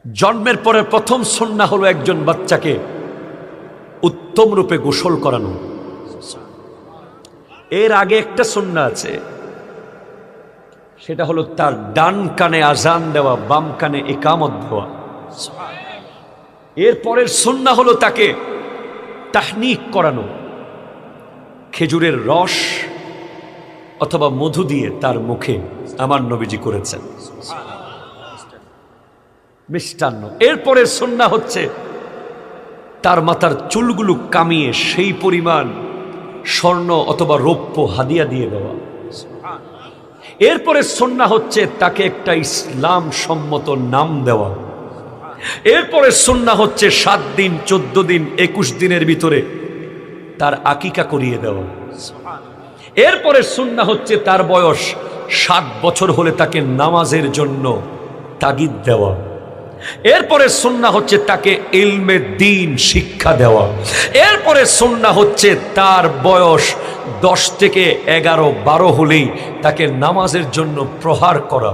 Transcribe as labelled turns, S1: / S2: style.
S1: জন্মের পরে প্রথম সুন্নাহ হলো একজন বাচ্চাকে উত্তম রূপে গোসল করানো। এর আগে একটা সুন্নাহ আছে, সেটা হলো তার ডান কানে আজান দেওয়া, বাম কানে ইকামত দেওয়া। এর পরের সুন্নাহ হলো তাকে তাহনিক করানো, খেজুরের রস অথবা মধু দিয়ে তার মুখে আমার নবীজি করেছেন মিষ্টান্ন। এরপরের সুন্নাহ হচ্ছে তার মাথার চুলগুলো কামিয়ে সেই পরিমাণ স্বর্ণ অথবা রৌপ্য হাদিয়া দিয়ে দেওয়া। এরপরে সুন্নাহ হচ্ছে তাকে একটা ইসলাম সম্মত নাম দেওয়া। এরপরে সুন্নাহ হচ্ছে 7 দিন 14 দিন 21 দিনের ভিতরে তার আকিকা করিয়ে দেওয়া। এরপরে সুন্নাহ হচ্ছে তার বয়স 7 বছর হলে তাকে নামাজের জন্য তাগিদ দেওয়া। এরপরে সুন্নাহ হচ্ছে তাকে ইলমে দ্বীন শিক্ষা দেওয়া। এরপরে সুন্নাহ হচ্ছে তার বয়স 10 থেকে 11 12 হলেই তাকে নামাজের জন্য প্রহার করা।